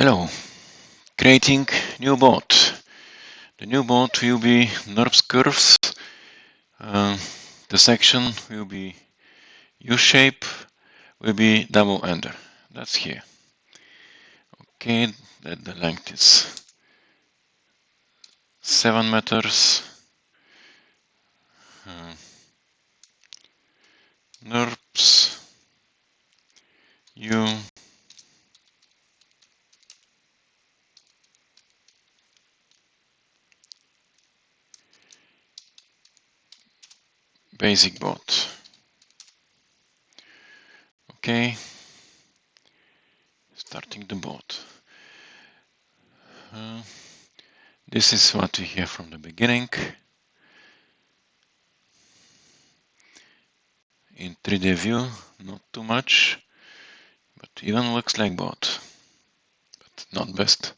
Hello, creating new boat. The new boat will be NURBS curves. The section will be U-shape, will be double ender. That's here. Okay, that the length is 7 meters. NURBS U Basic boat. Okay, starting the boat. This is what we have from the beginning. In 3D view, not too much, but even looks like boat, but not best.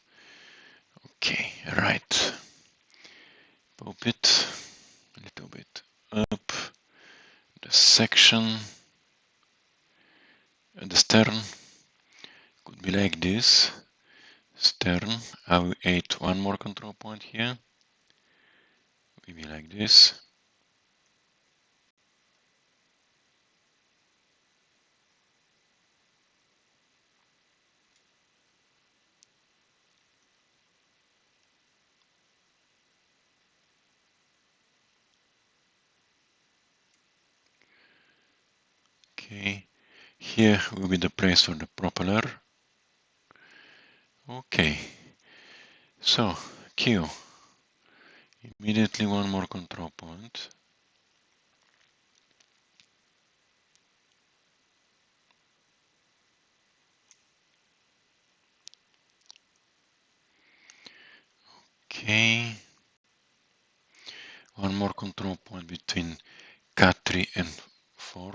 Okay, right. Pop it a little bit up. The section at the stern could be like this. Stern, I will add one more control point here. Will be like this. Okay, here will be the place for the propeller. Okay, so Q. Immediately one more control point. Okay, one more control point between K3 and 4.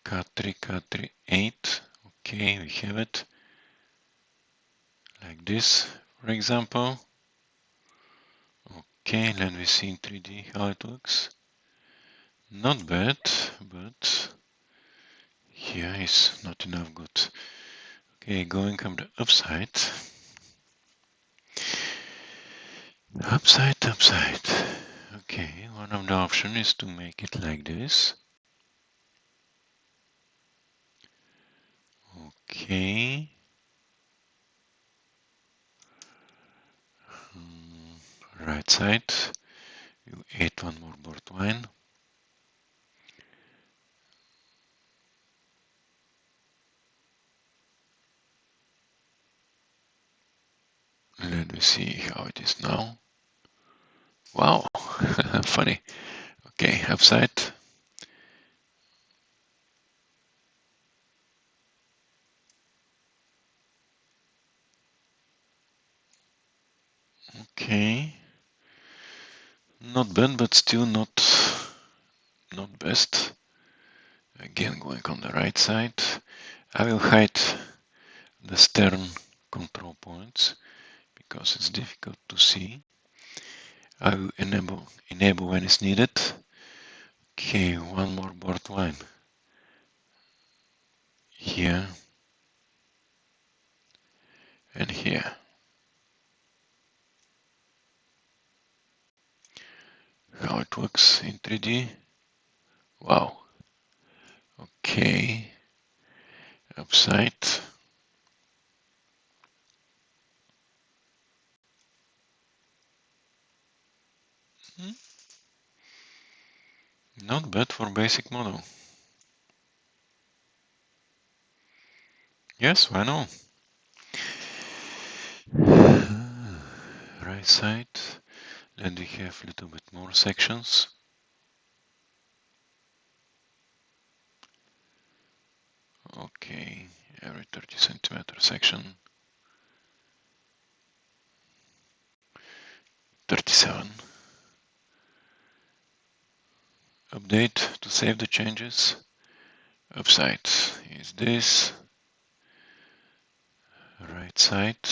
K3, K3, 8. Okay, we have it. Like this, for example. Okay, let me see in 3D how it looks. Not bad, but here is not enough good. Okay, going on the upside. Upside. Okay, one of the options is to make it like this. Okay. Right side. You add one more board line. Let me see how it is now. Wow, funny. Okay, upside. Okay. Not bad, but still not best. Again, going on the right side. I will hide the stern control points because it's difficult to see. I will enable when it's needed. Okay, one more board line. Here and here. How it looks in 3D. Wow. Okay. Upside. Not bad for basic model. Yes, why not? Right side. Then we have a little bit more sections. Okay, every 30 centimeter section. 37. Update to save the changes. Upside is this. Right side.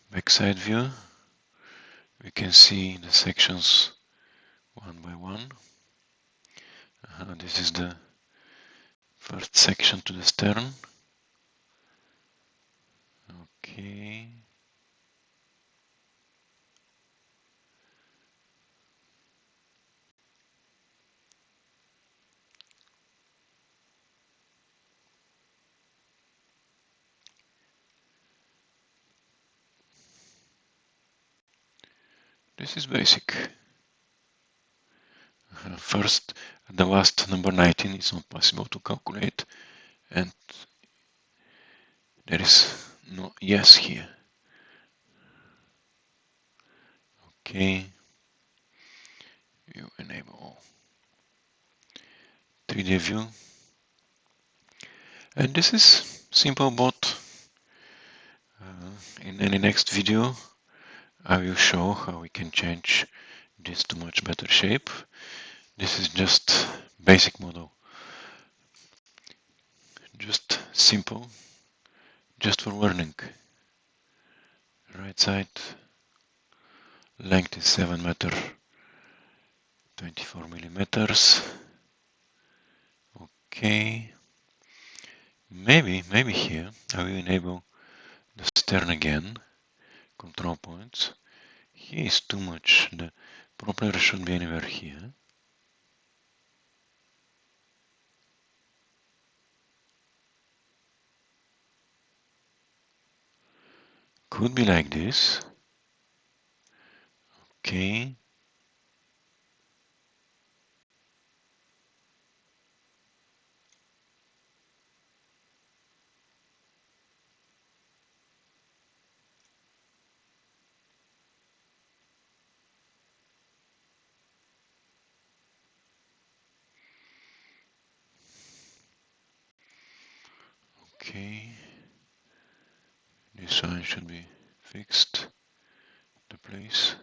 Backside view. We can see the sections one by one. This is the first section to the stern. Okay. This is basic. First, the last number 19 is not possible to calculate, and there is no yes here. Okay, you enable 3D view, and this is simple boat. In any next video, I will show how we can change this to much better shape. This is just basic model, just simple, just for learning. Right side, length is 7 meter, 24 millimeters. Okay, maybe here I will enable the stern again, control points. Here is too much, the propeller should be anywhere here. Could be like this. Okay. Okay. This one should be fixed to place.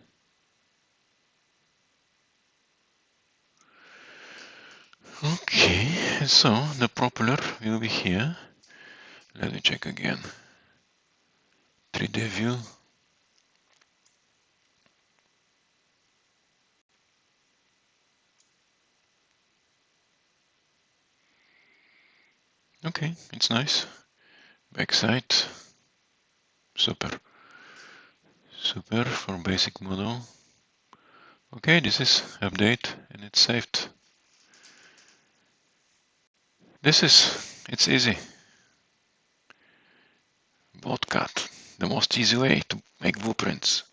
Okay, so the propeller will be here. Let me check again. 3D view. Okay, it's nice. Backside. Super. Super for basic model. Okay, this is update and it's saved. It's easy. BoatCAD, the most easy way to make blueprints.